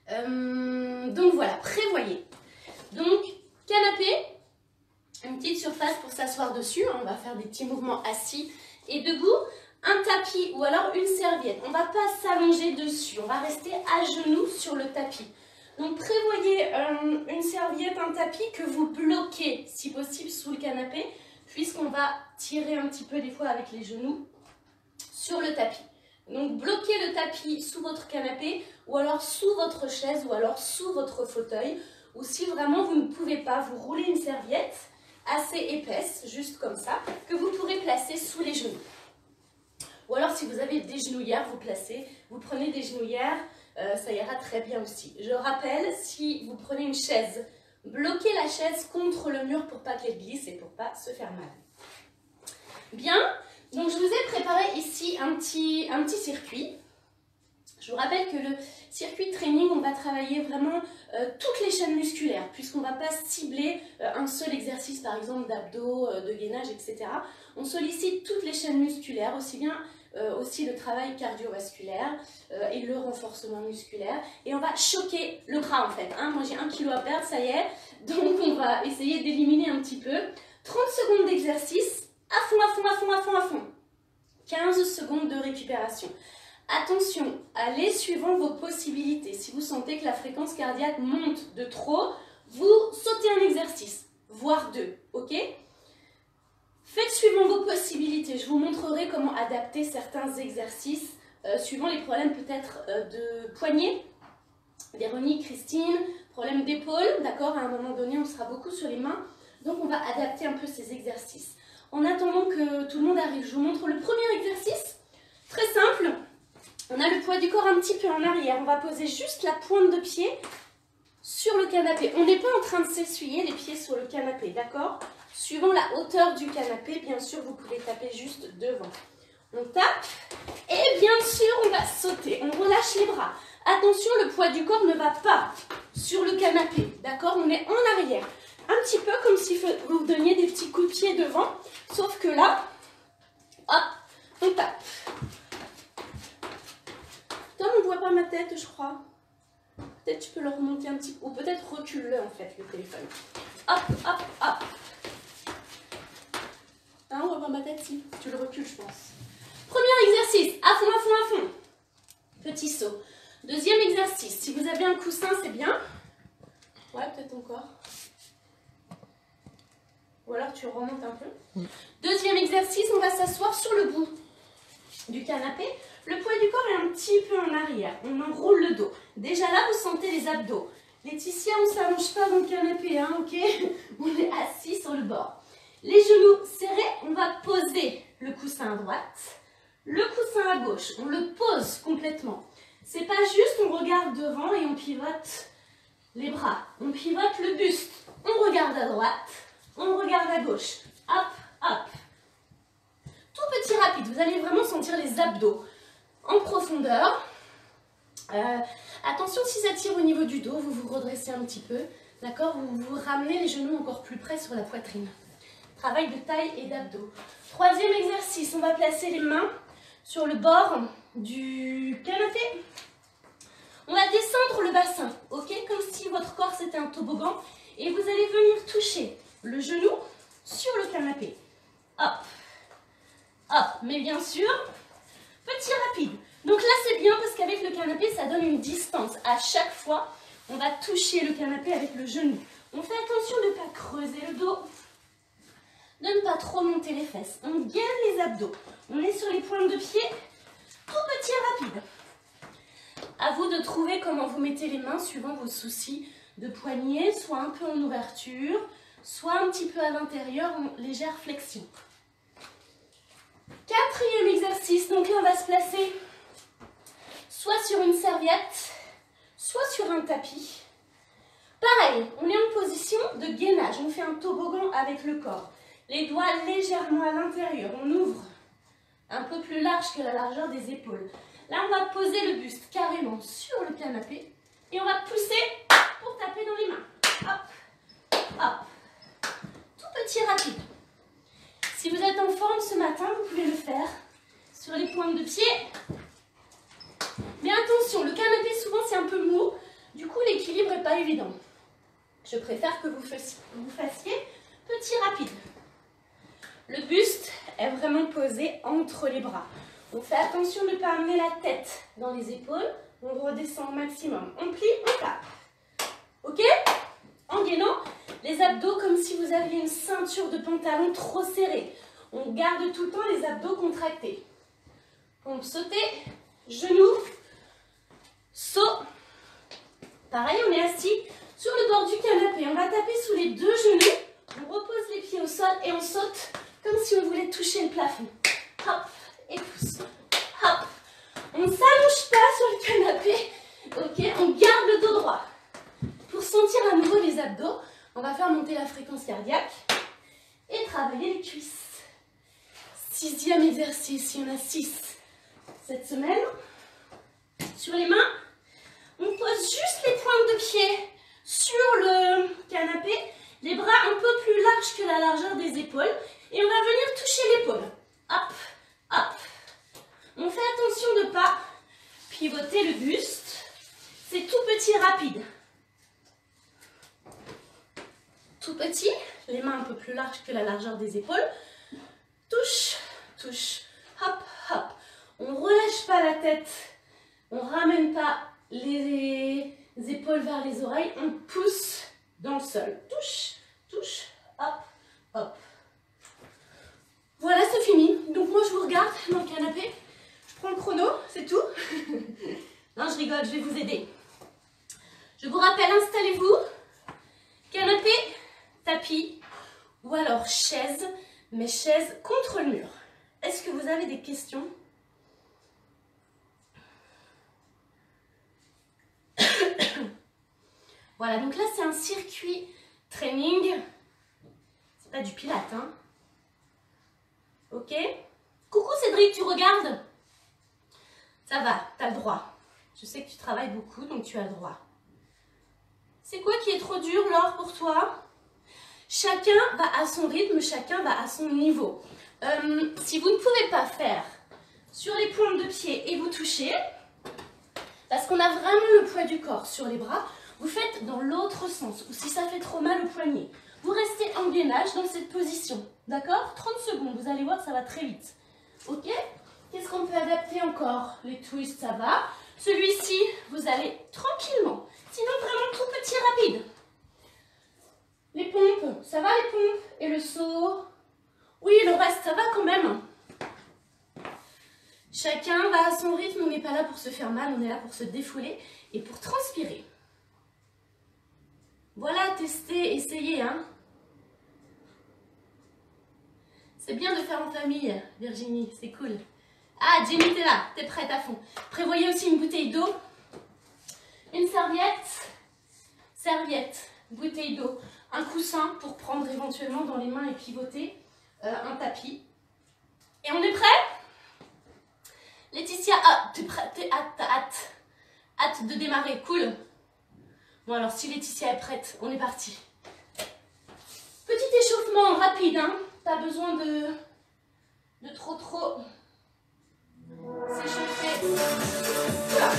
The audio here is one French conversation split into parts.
Donc voilà, prévoyez. Donc, canapé, une petite surface pour s'asseoir dessus. On va faire des petits mouvements assis et debout. Un tapis ou alors une serviette. On ne va pas s'allonger dessus. On va rester à genoux sur le tapis. Donc, prévoyez une serviette, un tapis que vous bloquez, si possible, sous le canapé, puisqu'on va tirer un petit peu des fois avec les genoux sur le tapis. Donc, bloquez le tapis sous votre canapé ou alors sous votre chaise ou alors sous votre fauteuil. Ou si vraiment vous ne pouvez pas, vous roulez une serviette assez épaisse, juste comme ça, que vous pourrez placer sous les genoux. Ou alors si vous avez des genouillères, vous prenez des genouillères, ça ira très bien aussi. Je rappelle, si vous prenez une chaise, bloquez la chaise contre le mur pour pas qu'elle glisse et pour pas se faire mal. Bien, donc je vous ai préparé ici un petit circuit. Je vous rappelle que le circuit training, on va travailler vraiment toutes les chaînes musculaires, puisqu'on ne va pas cibler un seul exercice, par exemple d'abdos, de gainage, etc. On sollicite toutes les chaînes musculaires, aussi bien aussi le travail cardiovasculaire et le renforcement musculaire. Et on va choquer le gras en fait. Hein. Moi j'ai 1 kg à perdre, ça y est. Donc on va essayer d'éliminer un petit peu. 30 secondes d'exercice, à fond, à fond, à fond, à fond, à fond. 15 secondes de récupération. Attention, allez suivant vos possibilités. Si vous sentez que la fréquence cardiaque monte de trop, vous sautez un exercice, voire 2, ok? Faites suivant vos possibilités. Je vous montrerai comment adapter certains exercices suivant les problèmes peut-être de poignet. Véronique, Christine, problème d'épaule, d'accord? À un moment donné, on sera beaucoup sur les mains. Donc, on va adapter un peu ces exercices. En attendant que tout le monde arrive, je vous montre le premier exercice. Très simple. On a le poids du corps un petit peu en arrière. On va poser juste la pointe de pied sur le canapé. On n'est pas en train de s'essuyer les pieds sur le canapé, d'accord? Suivant la hauteur du canapé, bien sûr, vous pouvez taper juste devant. On tape et bien sûr, on va sauter. On relâche les bras. Attention, le poids du corps ne va pas sur le canapé, d'accord? On est en arrière. Un petit peu comme si vous donniez des petits coups de pied devant, sauf que là, hop, on tape. Tom, on ne voit pas ma tête, je crois. Peut-être tu peux le remonter un petit peu, ou peut-être recule-le en fait, le téléphone. Hop, hop, hop. Hein, on voit pas ma tête, si. Tu le recules, je pense. Premier exercice, à fond, à fond, à fond. Petit saut. Deuxième exercice, si vous avez un coussin, c'est bien. Ouais, peut-être encore. Ou alors tu remontes un peu. Deuxième exercice, on va s'asseoir sur le bout du canapé. Le poids du corps est un petit peu en arrière. On enroule le dos. Déjà là, vous sentez les abdos. Laetitia, on ne s'allonge pas dans le canapé, hein, ok? On est assis sur le bord. Les genoux serrés, on va poser le coussin à droite, le coussin à gauche. On le pose complètement. C'est pas juste on regarde devant et on pivote les bras. On pivote le buste. On regarde à droite, on regarde à gauche. Hop, hop. Tout petit rapide. Vous allez vraiment sentir les abdos en profondeur. Attention, si ça tire au niveau du dos, vous vous redressez un petit peu. D'accord? Vous ramenez les genoux encore plus près sur la poitrine. Travail de taille et d'abdos. Troisième exercice, on va placer les mains sur le bord du canapé. On va descendre le bassin, ok? Comme si votre corps c'était un toboggan. Et vous allez venir toucher le genou sur le canapé. Hop, hop. Mais bien sûr, petit rapide. Donc là, c'est bien parce qu'avec le canapé, ça donne une distance. À chaque fois, on va toucher le canapé avec le genou. On fait attention de ne pas creuser le dos, de ne pas trop monter les fesses. On gaine les abdos. On est sur les pointes de pied, tout petit rapide. À vous de trouver comment vous mettez les mains suivant vos soucis de poignet, soit un peu en ouverture, soit un petit peu à l'intérieur en légère flexion. Quatrième exercice, donc là on va se placer soit sur une serviette, soit sur un tapis. Pareil, on est en position de gainage, on fait un toboggan avec le corps. Les doigts légèrement à l'intérieur, on ouvre un peu plus large que la largeur des épaules. Là, on va poser le buste carrément sur le canapé et on va pousser pour taper dans les mains. Hop, hop. Tout petit rapide. Si vous êtes en forme ce matin, vous pouvez le faire sur les pointes de pied. Mais attention, le canapé souvent c'est un peu mou, Du coup, l'équilibre n'est pas évident. Je préfère que vous fassiez petit rapide. Le buste est vraiment posé entre les bras. On fait attention de ne pas amener la tête dans les épaules. On redescend au maximum. On plie, on tape. Ok? En gainant les abdos comme si vous aviez une ceinture de pantalon trop serrée. On garde tout le temps les abdos contractés. Pompe sautée, genou, saut. Pareil, on est assis sur le bord du canapé. On va taper sous les deux genoux. On repose les pieds au sol et on saute comme si on voulait toucher le plafond. Hop, et pousse. Hop. On ne s'allonge pas sur le canapé. Ok, on garde le dos droit. Pour sentir à nouveau les abdos, on va faire monter la fréquence cardiaque et travailler les cuisses. 6e exercice, il y en a 6 cette semaine. Sur les mains, on pose juste les pointes de pied sur le canapé, les bras un peu plus larges que la largeur des épaules et on va venir toucher l'épaule. Hop, hop. On fait attention de ne pas pivoter le buste. C'est tout petit, rapide. Tout petit, les mains un peu plus larges que la largeur des épaules. Touche, touche, hop, hop. On ne relâche pas la tête, on ne ramène pas les épaules vers les oreilles, on pousse dans le sol. Touche, touche, hop, hop. Voilà, c'est fini. Donc moi, je vous regarde dans le canapé. Je prends le chrono, c'est tout. Non, je rigole, je vais vous aider. Je vous rappelle, installez-vous. Canapé, tapis ou alors chaise, mais chaise contre le mur. Est-ce que vous avez des questions? Voilà, donc là c'est un circuit training. C'est pas du pilate, hein. Ok? Coucou Cédric, tu regardes? Ça va, t'as le droit. Je sais que tu travailles beaucoup, donc tu as le droit. C'est quoi qui est trop dur, Laure, pour toi? Chacun va à son rythme, chacun va à son niveau. Si vous ne pouvez pas faire sur les pointes de pied et vous touchez, parce qu'on a vraiment le poids du corps sur les bras, vous faites dans l'autre sens. Ou si ça fait trop mal au poignet, vous restez en gainage dans cette position. D'accord? 30 secondes, vous allez voir, ça va très vite. Ok? Qu'est-ce qu'on peut adapter encore? Les twists, ça va. Celui-ci, vous allez tranquillement. Sinon, vraiment tout petit, rapide. Les pompes, ça va les pompes? Et le saut? Oui, le reste, ça va quand même. Chacun va à son rythme, on n'est pas là pour se faire mal, on est là pour se défouler et pour transpirer. Voilà, testez, essayez, hein. C'est bien de faire en famille, Virginie, c'est cool. Ah, Jenny, t'es là, t'es prête à fond. Prévoyez aussi une bouteille d'eau, une serviette, bouteille d'eau, un coussin pour prendre éventuellement dans les mains et pivoter, un tapis. Et on est prêt? Laetitia, ah, t'es prête, hâte de démarrer, cool. Bon alors si Laetitia est prête, on est parti. Petit échauffement rapide, hein, pas besoin de trop s'échauffer. Voilà.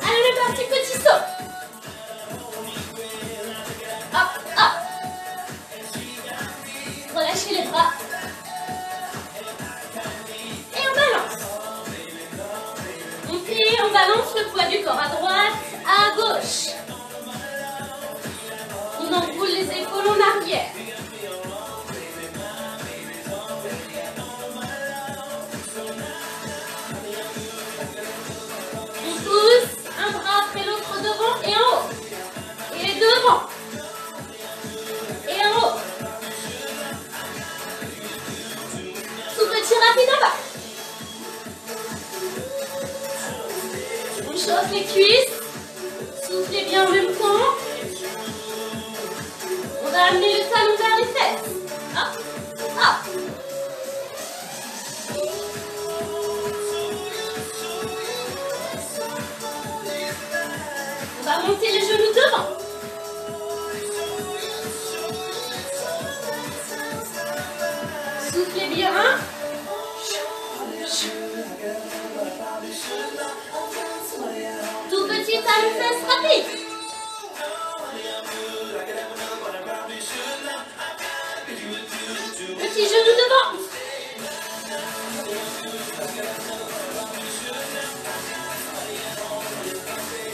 Allez, on est parti, petit saut. Hop, hop. Relâchez les bras. Et on balance. On plie, on balance le poids du corps à droite, à gauche. On enroule les épaules en arrière. On pousse un bras après l'autre devant et en haut. Et les deux devant. Et en haut. Tout petit rapide en bas. On chauffe les cuisses. Soufflez bien en même temps. On va amener le talon vers les fesses. Hop, hop. On va monter les genoux devant. Soufflez bien. Total fesse rapide. Petit genou devant.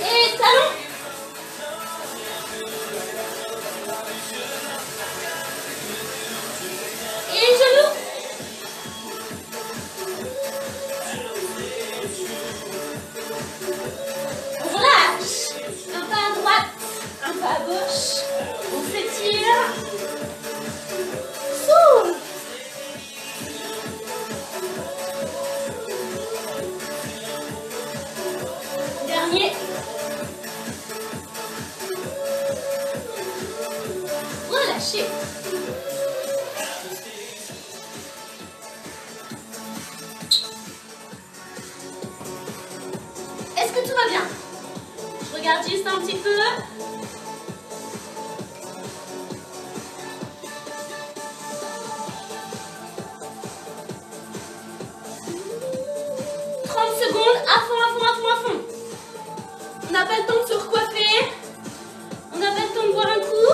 Et talon. Et genou. On relâche. Un pas à droite, un pas à gauche. On s'étire. Souffle. Dernier. Relâchez. Est-ce que tout va bien? Je regarde juste un petit peu. Secondes, à fond, à fond, à fond, à fond. On n'a pas le temps de se recoiffer. On n'a pas le temps de boire un coup.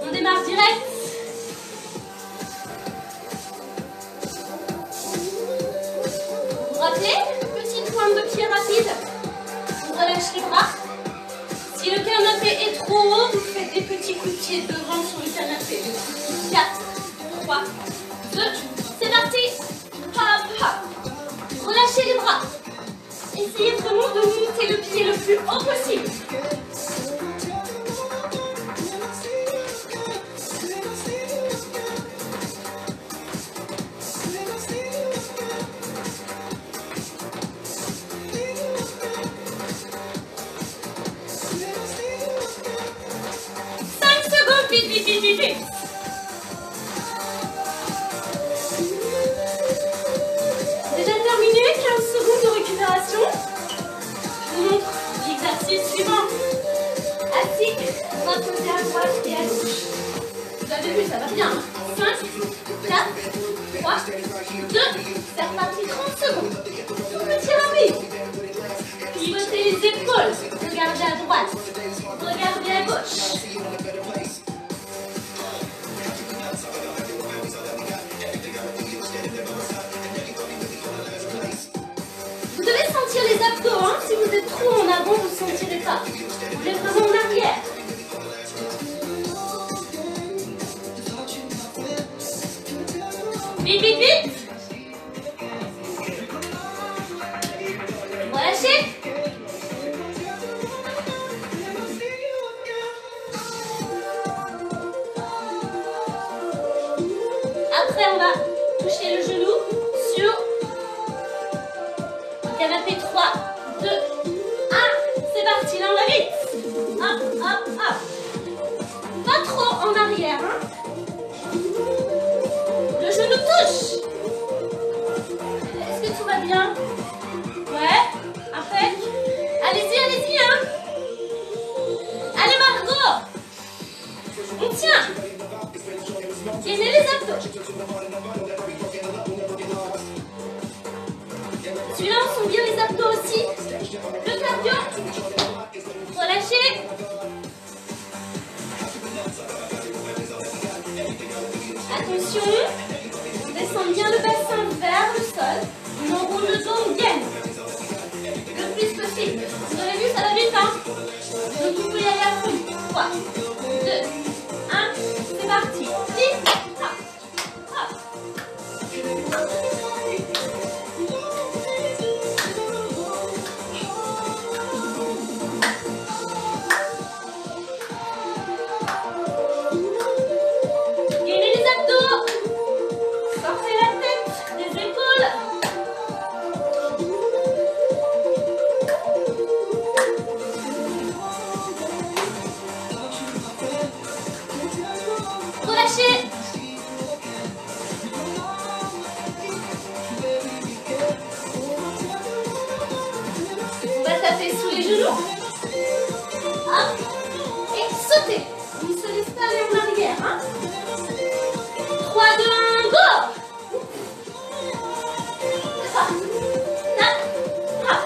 On démarre direct. Vous vous rappelez? Petite pointe de pied rapide. On relâche les bras. Si le canapé est trop haut, vous faites des petits coups de pied devant sur le canapé. 4, 3, 2, c'est parti. Hop, hop. Relâchez les bras. Essayez vraiment de monter le pied le plus haut possible. Vite, vite, vite, vite, vite. Déjà terminé, 15 secondes de récupération. Je vous montre l'exercice suivant. Assis, bras posés à droite et à gauche. Vous avez vu, ça va bien. 5, 4, 3, 2, c'est reparti, 30 secondes. Tout petit rapide. Pivotez les épaules. Regardez à droite. Regardez à gauche. Vous devez sentir les abdos, hein. Si vous êtes trop en avant, vous ne sentirez pas. Vous êtes vraiment en arrière. Vite, vite, vite. Relâchez. Après, on va toucher le genou sur le canapé. 3, 2, 1. C'est parti, là on va vite. Hop, hop, hop. Pas trop en arrière. Hein. Le genou touche. Est-ce que tout va bien? Ouais, impec. Allez-y, allez-y. Hein. Allez Margot. On tient. Gainez les abdos. Celui-là, on sent bien les abdos aussi. Le cardio. Relâchez. Attention. On descend bien le bassin vers le sol. On enroule le dos, on gaine. Le plus possible. Vous avez vu, ça va vite, hein? Donc vous pouvez y aller à fond. 3, 2, 1. C'est parti. Vite. Hop. Hop. Gainez les abdos. Sortez la tête des épaules. Relâchez. On va taper sous les genoux. Hop. Et sauter. On ne se laisse pas aller en arrière. Hein. 3, 2, 1, go. Hop. Hop. Hop.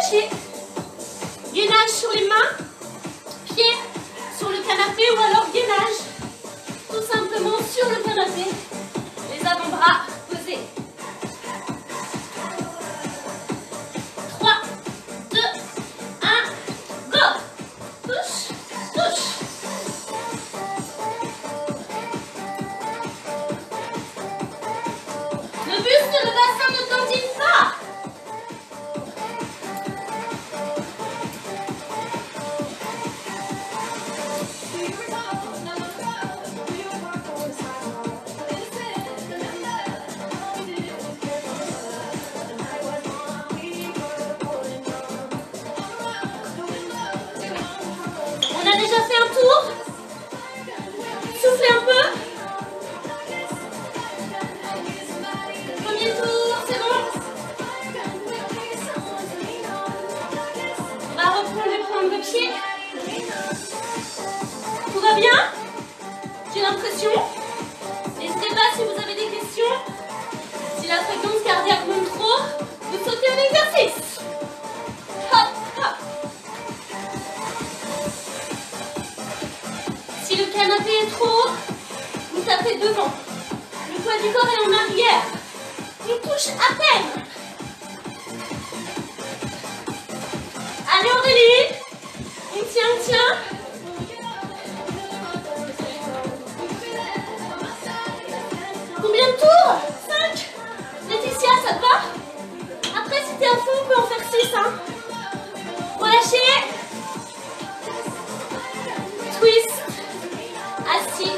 relâchez. Gainage sur les mains, pieds sur le canapé ou alors gainage tout simplement sur le canapé. Les avant-bras posés. 3, 2, 1, go. Touche, touche. Le buste, le bassin ne tendine pas. On a déjà fait un tour. Soufflez un peu. Premier tour, c'est bon. On va reprendre le pied. Tout va bien? J'ai l'impression. N'hésitez pas si vous avez des questions. Si la fréquence cardiaque monte trop, vous sautez un exercice. Hop, hop. Si le canapé est trop haut, vous tapez devant. Le poids du corps est en arrière. On touche à peine. Allez Aurélie. On tient, on tient. Combien de tours? 5. Laetitia, ça te va? Après, si t'es à fond, on peut en faire 6. Hein. Relâchez. Twist. Assis.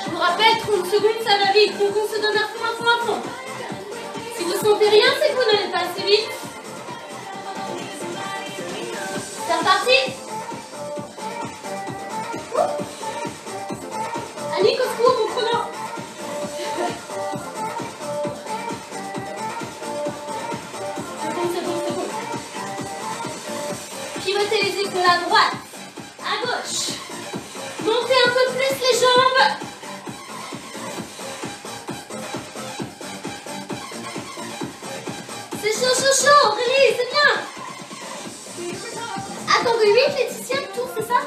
Je vous rappelle, 30 secondes, ça va vite. Donc on se donne à fond, à fond, à fond. Si vous sentez rien, c'est que vous n'allez pas assez vite. C'est reparti. Annick, au secours, mon chrono. C'est bon. Pivotez les épaules à droite, à gauche. Montez un peu plus les jambes. C'est chaud, Aurélie, c'est bien. Attendez, 8, Laetitia, tout, c'est ça?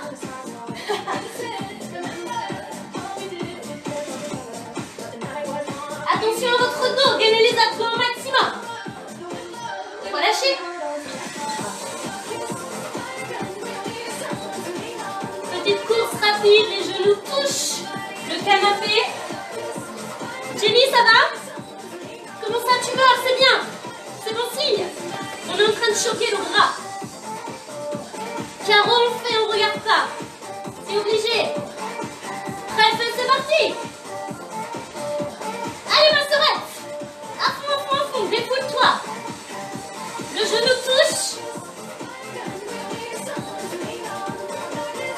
Attention à votre dos, gainez les abdos au maximum. Relâchez. Petite course rapide, les genoux touchent le canapé. Jenny, ça va? Comment ça tu meurs? C'est bien. C'est bon signe. On est en train de choquer le bras. Caro, on fait, on regarde pas. C'est obligé. Prêt, c'est parti. Allez ma sœurette. À fond, défoule-toi. Le genou touche.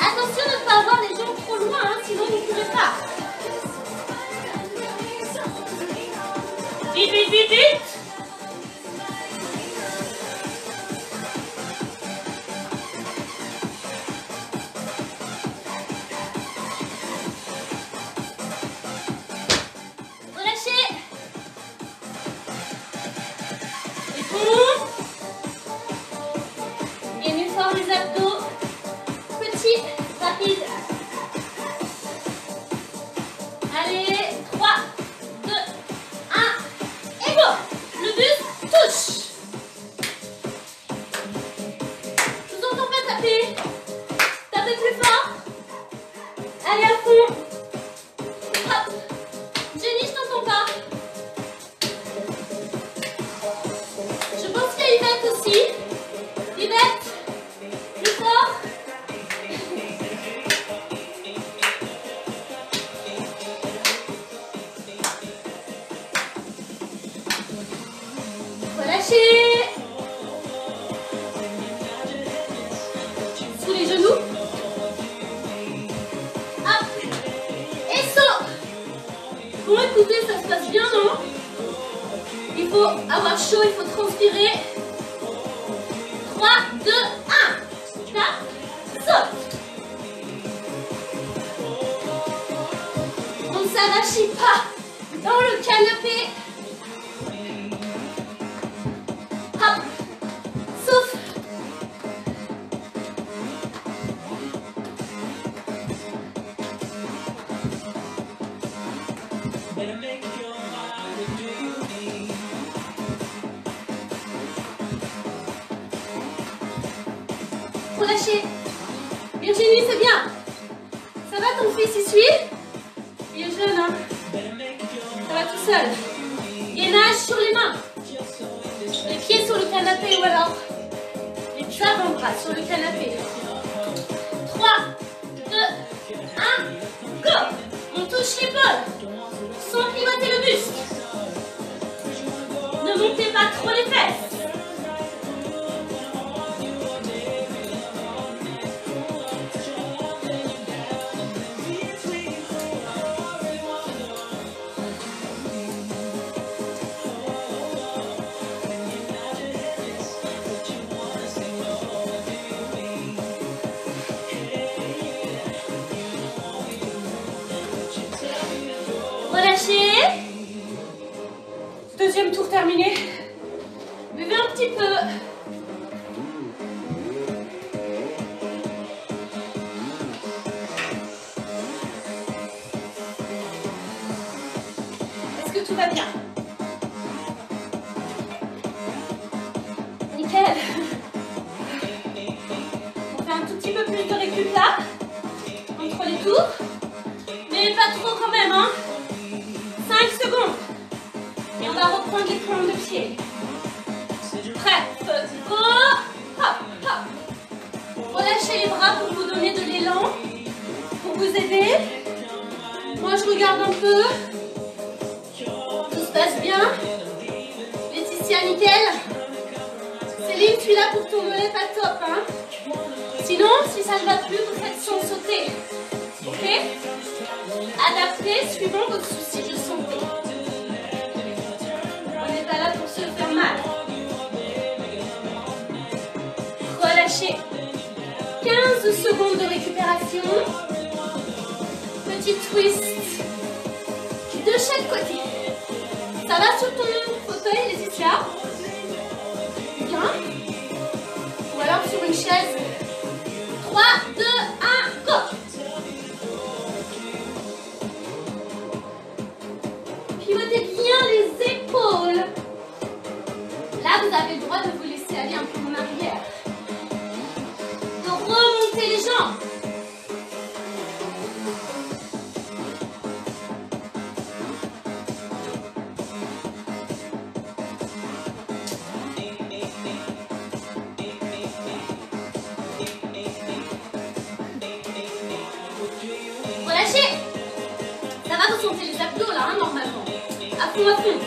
Attention de ne pas avoir les jambes trop loin, hein, sinon vous ne pouvez pas. Vite. Sous les genoux. Hop. Et saut. Bon, écoutez, ça se passe bien, non? Il faut avoir chaud, il faut transpirer. 3, 2, 1. Tape. Saute. On ne s'arrache pas dans le canapé. Hop. Sauf Relâchez. Virginie, c'est bien. Ça va ton fils, il suit? Il est jeune, hein? Ça va tout seul. Gainage sur les mains. Les pieds sur le canapé ou alors les avant-bras sur le canapé. 3, 2, 1, go! On touche l'épaule sans pivoter le buste. Ne montez pas trop les fesses. Relâchez. Deuxième tour terminé. Buvez un petit peu. Est-ce que tout va bien? Nickel. On fait un tout petit peu plus de récup là, entre les tours. Mais pas trop quand même, hein. 5 secondes. Et on va reprendre les pointes de pied. Prêt, go, hop, hop. Relâchez les bras pour vous donner de l'élan, pour vous aider. Moi, je regarde un peu. Tout se passe bien. Laetitia, nickel. Céline, tu es là pour ton mollet, pas top, hein. Sinon, si ça ne va plus, vous faites sans sauter. Ok? Adaptez suivant votre souci de santé. On n'est pas là pour se faire mal. Relâchez. 15 secondes de récupération. Petit twist de chaque côté. Ça va sur ton fauteuil, Laetitia? Bien. Ou alors sur une chaise. 3, 2, 1, go! Pivotez bien les épaules. Là, vous avez le droit de vous laisser aller un peu en arrière. De remonter les jambes. Relâchez. Ça va, vous sentez les abdos là, hein, normalement. À fond, à fond.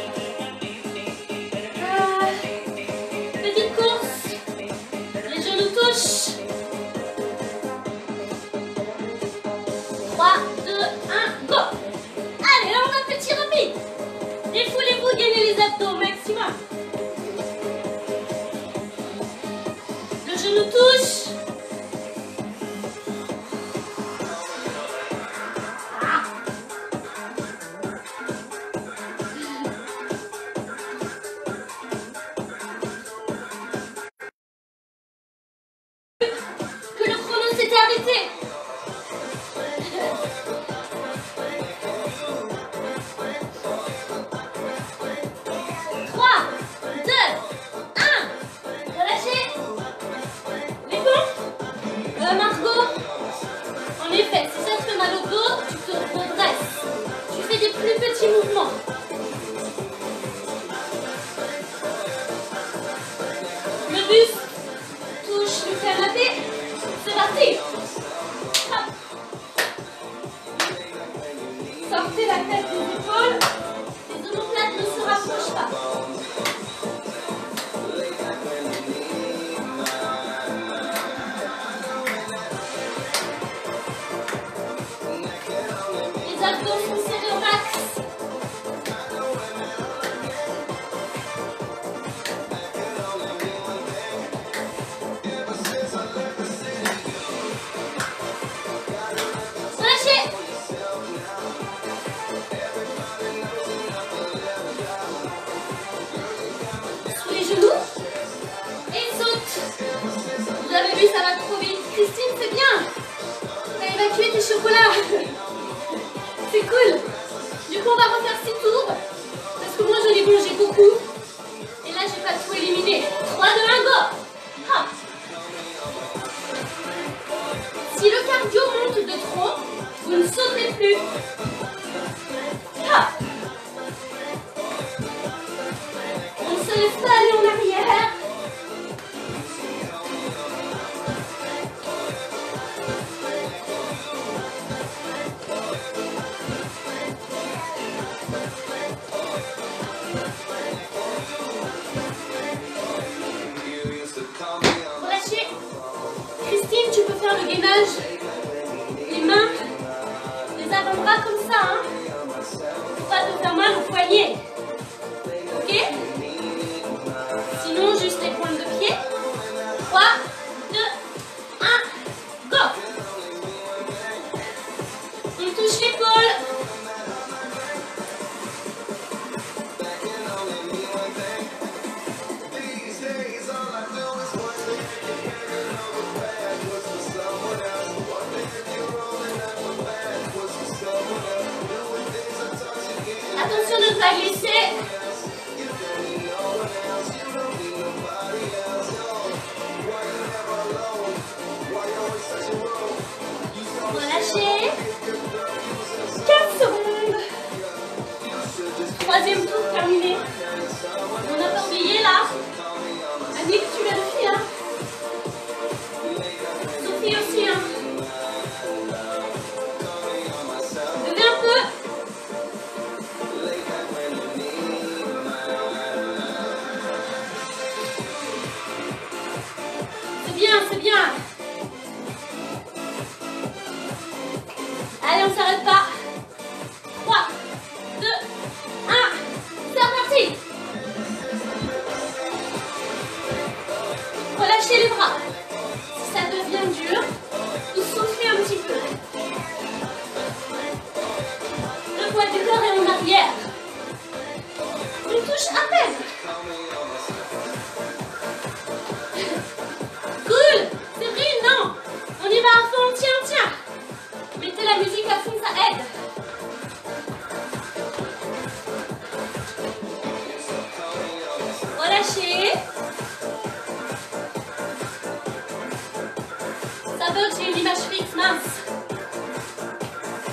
Petite course. Les genoux touchent. 3, 2, 1, go. Allez, là, on a petit rapide. Défoulez-vous, gagnez les abdos au maximum. Le genou touche. Arrêtez. 3, 2, 1. Relâchez. Les pompes. Margot. En effet, si ça te fait mal au dos, tu te redresses. Tu fais des plus petits mouvements. Le buste touche le canapé. C'est parti. Sortez la tête des épaules. Les omoplates ne se rapprochent pas. Les abdos sont serrés au max. Relâchez. Sous les genoux. Et saute. Vous avez vu, ça va trop vite. Christine, c'est bien. T'as évacué tes chocolats. C'est cool. Du coup, on va refaire 6 tours. Parce que moi, je l'ai mangé beaucoup. Et là, j'ai pas tout éliminé. 3, 2, 1, go. Hop. laisse pas aller en arrière. Relâchez. Christine, tu peux faire le gainage. Les mains, les avant-bras comme ça. Hein. Faut pas te faire mal au poignet. Ok? Sinon, juste les pointes de pied. 3, 2, 1, go! On touche l'épaule. Attention de ne pas glisser. Relâchez. 4 secondes. Troisième tour terminé. On n'a pas oublié là. Annick, tu l'as fait hein. Sophie aussi hein. Levez un peu. C'est bien, c'est bien. Allez, on s'arrête pas. 3, 2, 1. C'est reparti. Relâchez les bras. Si ça devient dur, vous soufflez un petit peu. Le poids du corps est en arrière. On touche à peine. Cool. Séverine, non. On y va à fond. Tiens, tiens. Mettez la musique à fond, ça aide. Relâchez. Ça bug, j'ai une image fixe, mince.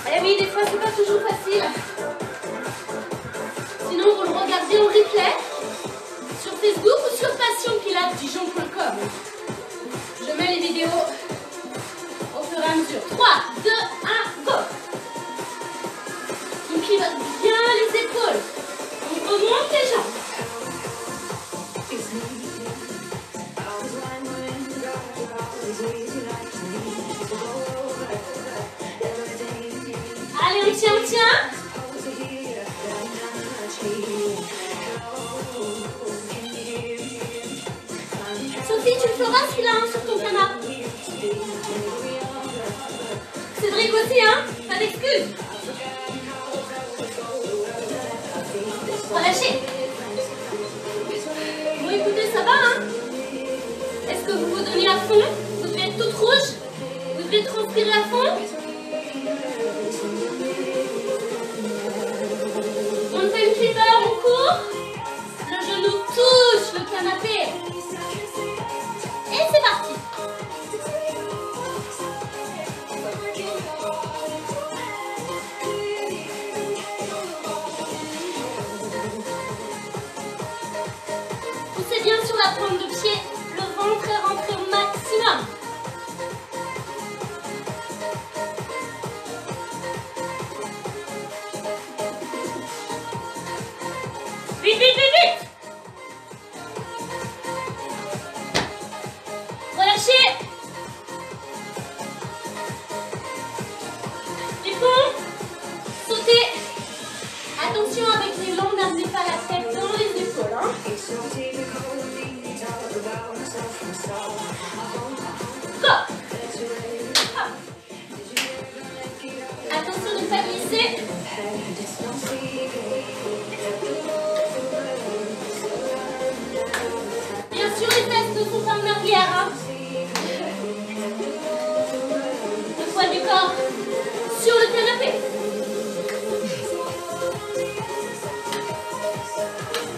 Eh oui, des fois, c'est pas toujours facile. Sinon, vous le regardez en replay sur Facebook ou sur passionpilatesdijon.com. Je mets les vidéos au fur et à mesure. 3, 2, 1, go! On pivote bien les épaules. On remonte les jambes. Allez, on tient, on tient. Sophie, tu le feras celui-là hein, sur ton canapé. Cédric aussi, hein? Pas d'excuses. Relâchez. Bon, écoutez, ça va, hein? Est-ce que vous vous donnez à fond? Vous devez être toute rouge? Vous devez transpirer à fond? On fait une flipper, on court. Le genou touche le canapé. Et c'est parti. Poussez bien sur la pointe de pied. Le ventre est rentré au maximum. Vite, vite, vite, vite. Relâchez. Les pompes. Sautez. Attention avec les jambes, n'amenez pas la tête dans les épaules. Hein. Go. Hop. Attention de ne pas glisser. Bien sûr, les fesses ne sont pas en arrière. Hein. Le poids du corps sur le canapé.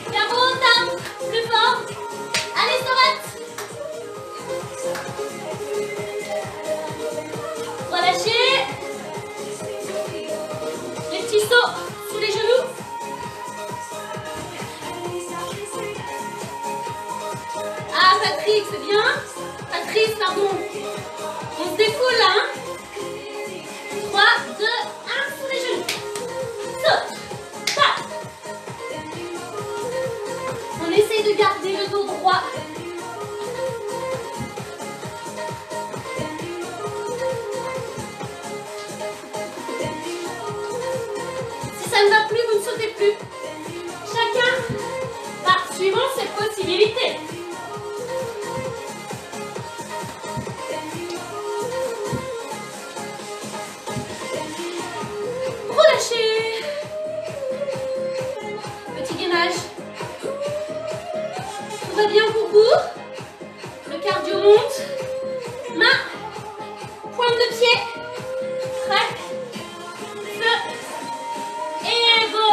Bravo, tape, plus fort. Allez, Sorette. Relâchez. Les petits sauts sous les genoux. Patrick, c'est bien? Patrice, pardon. On se défoule là, hein? 3, 2, 1, sur les genoux. Saute. Tape. On essaye de garder le dos droit. Si ça ne va plus, vous ne sautez plus. Chacun va suivant ses possibilités. Relâchez. Petit gainage. Tout va bien pour vous? Le cardio monte. Main, pointe de pied. Prêt. Feu. Et go.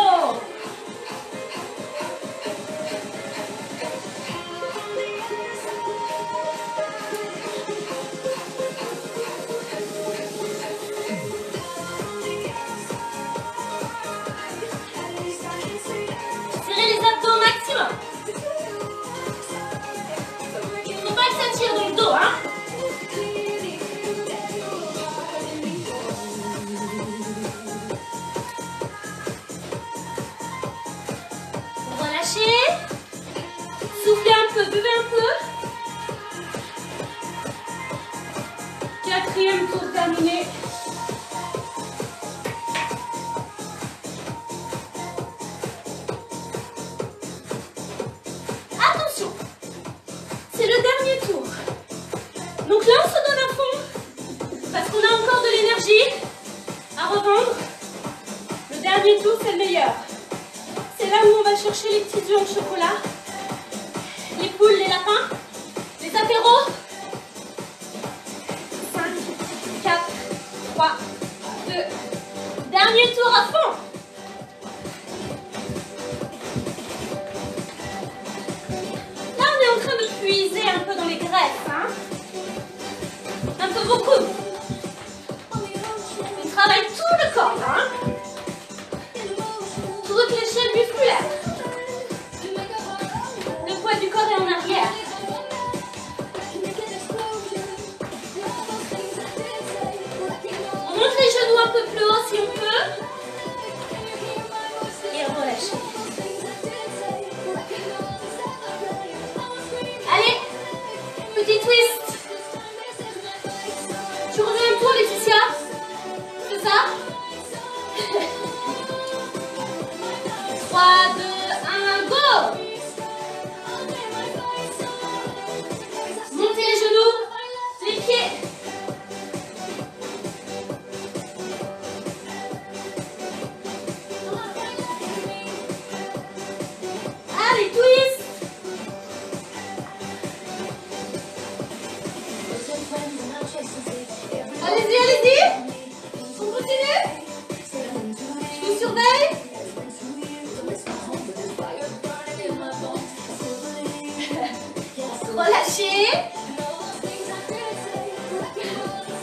Serrez les abdos au maximum. Il ne faut pas que ça tire dans le dos, hein. Relâchez. Soufflez un peu, buvez un peu. 4e tour terminé. Attention, c'est le dernier tour. Donc là, on se donne à fond parce qu'on a encore de l'énergie à revendre. Le dernier tour, c'est le meilleur. C'est là où on va chercher les petits œufs au chocolat, les poules, les lapins, les apéros. 5, 4, 3, 2. Dernier tour à fond. Là, on est en train de puiser un peu dans les graisses, hein. Un peu beaucoup. On travaille tout le corps, hein. Toute l'échelle musculaire. Le poids du corps est en arrière. On monte les genoux un peu plus haut si on peut. Et relâchez. Allez, petit twist. Tu reviens un tour, Laetitia. C'est ça? 3, 2, 1, go. Montez les genoux, les pieds. Allez, twist. Allez-y, allez-y. On continue. Je vous surveille. Relâchez.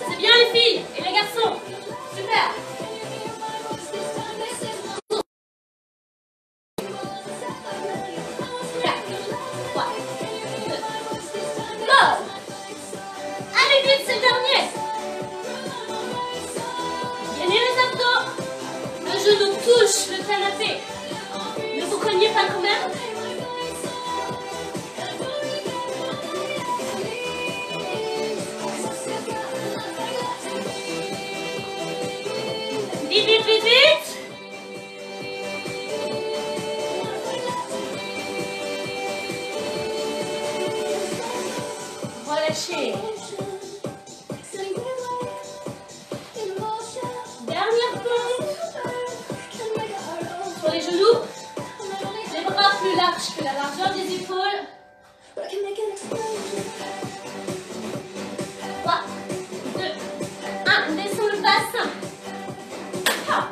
C'est bien les filles et les garçons. Super. 4, 3, 2, go. Allez vite, c'est le dernier. Gagnez les abdos. Le genou touche le canapé. Ne vous cognez pas quand même. Vite, vite, vite, vite. Relâchez. Dernière pompe. Sur les genoux. Les bras plus larges que la largeur des épaules. 3, 2, 1. Descends le bassin. Ah.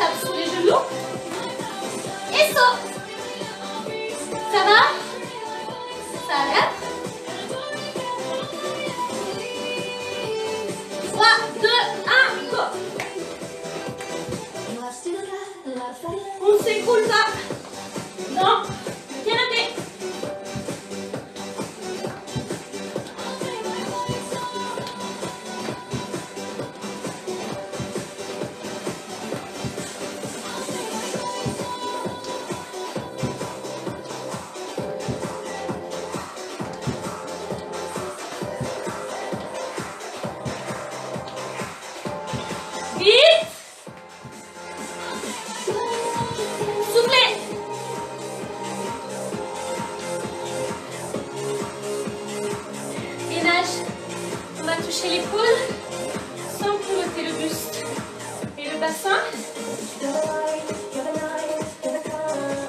tape sur les genoux. Et saut. Ça va? Ça a l'air. 3, 2, 1, go. On s'écoule pas dans le canapé.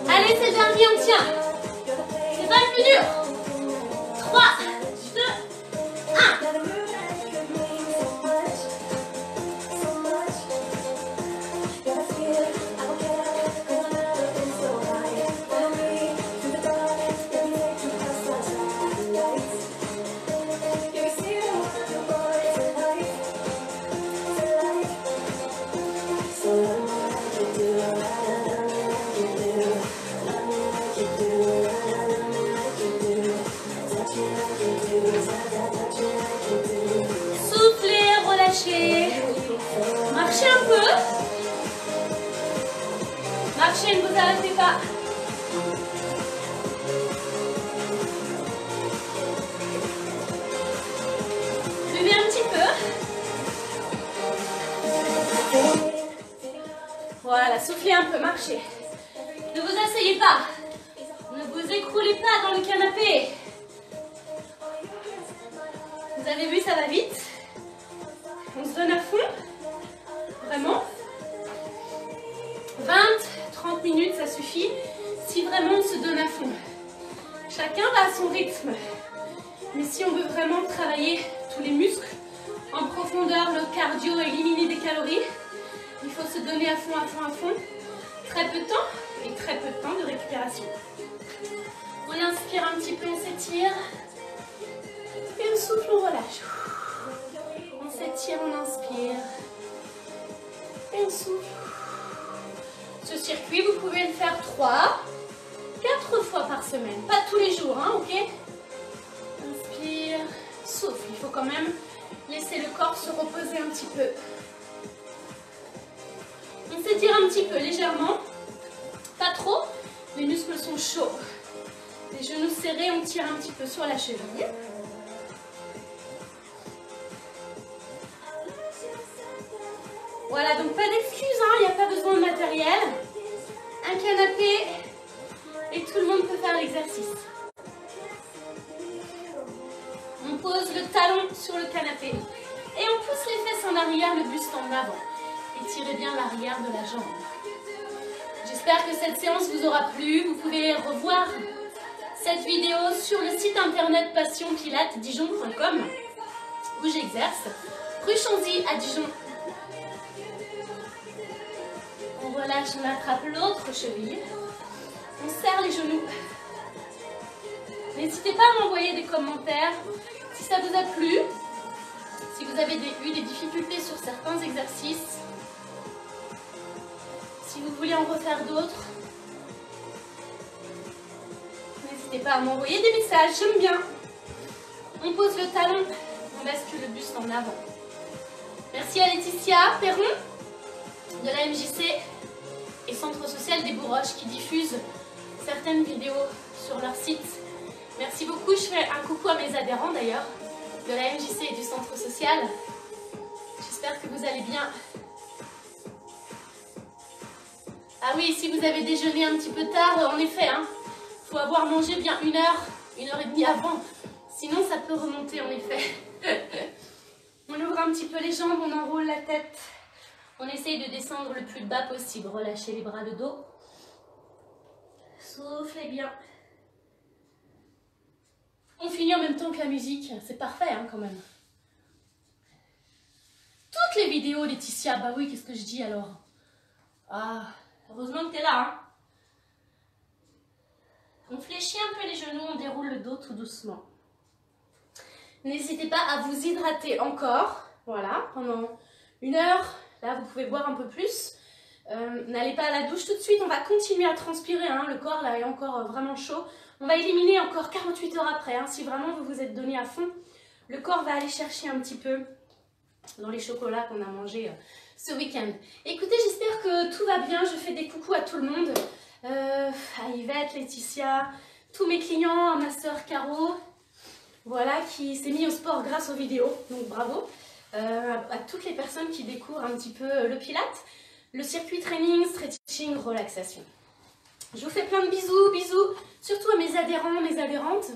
Allez, c'est le dernier, on tient. C'est pas le plus dur. 3, 2, 1. Soufflez, relâchez. Marchez un peu. Marchez, ne vous arrêtez pas. Buvez un petit peu. Voilà, soufflez un peu, marchez. Ne vous asseyez pas. Ne vous écroulez pas dans le canapé. Vous avez vu, ça va vite. On se donne à fond. Vraiment. 20-30 minutes, ça suffit. Si vraiment on se donne à fond. Chacun va à son rythme. Mais si on veut vraiment travailler tous les muscles en profondeur, le cardio, éliminer des calories, il faut se donner à fond, à fond, à fond. Très peu de temps et très peu de temps de récupération. On inspire un petit peu, on s'étire. Et on souffle, on relâche. On s'étire, on inspire. Et on souffle. Ce circuit, vous pouvez le faire 3, 4 fois par semaine. Pas tous les jours, hein, ok? Inspire, souffle. Il faut quand même laisser le corps se reposer un petit peu. On s'étire un petit peu, légèrement. Pas trop. Les muscles sont chauds. Les genoux serrés, on tire un petit peu sur la cheville. Voilà, donc pas d'excuses, hein, il n'y a pas besoin de matériel. Un canapé et tout le monde peut faire l'exercice. On pose le talon sur le canapé et on pousse les fesses en arrière, le buste en avant. Étirez bien l'arrière de la jambe. J'espère que cette séance vous aura plu. Vous pouvez revoir cette vidéo sur le site internet passionpilatesdijon.com où j'exerce, rue Chanzy à Dijon. On relâche, on attrape l'autre cheville. On serre les genoux. N'hésitez pas à m'envoyer des commentaires si ça vous a plu, si vous avez eu des difficultés sur certains exercices, si vous voulez en refaire d'autres. N'hésitez pas à m'envoyer des messages, j'aime bien. On pose le talon, on bascule le buste en avant. Merci à Laetitia Perron de la MJC et Centre Social des Bourroches qui diffusent certaines vidéos sur leur site. Merci beaucoup, je fais un coucou à mes adhérents d'ailleurs, de la MJC et du Centre Social. J'espère que vous allez bien. Ah oui, si vous avez déjeuné un petit peu tard, en effet, hein, faut avoir mangé bien 1 heure, 1h30 avant. Sinon, ça peut remonter en effet. On ouvre un petit peu les jambes, on enroule la tête. On essaye de descendre le plus bas possible. Relâchez les bras, le dos. Soufflez bien. On finit en même temps que la musique. C'est parfait, hein, quand même. Toutes les vidéos, Laetitia. Bah oui, qu'est-ce que je dis alors? Ah, heureusement que tu es là. Hein. On fléchit un peu les genoux, on déroule le dos tout doucement. N'hésitez pas à vous hydrater encore. Voilà, pendant 1 heure. Là, vous pouvez boire un peu plus. N'allez pas à la douche tout de suite. On va continuer à transpirer. Hein. Le corps là est encore vraiment chaud. On va éliminer encore 48 heures après. Hein. Si vraiment vous vous êtes donné à fond, le corps va aller chercher un petit peu dans les chocolats qu'on a mangés ce week-end. Écoutez, j'espère que tout va bien. Je fais des coucous à tout le monde. À Yvette, Laetitia, tous mes clients, à ma soeur Caro. Voilà, qui s'est mis au sport grâce aux vidéos. Donc bravo. À toutes les personnes qui découvrent un petit peu le Pilates, le circuit training, stretching, relaxation. Je vous fais plein de bisous, surtout à mes adhérents, mes adhérentes.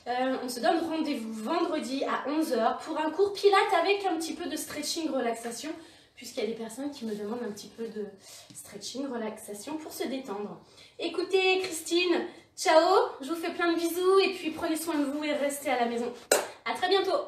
On se donne rendez-vous vendredi à 11 h pour un cours Pilates avec un petit peu de stretching, relaxation, puisqu'il y a des personnes qui me demandent un petit peu de stretching, relaxation pour se détendre. Écoutez, Christine, ciao, je vous fais plein de bisous et puis prenez soin de vous et restez à la maison. À très bientôt.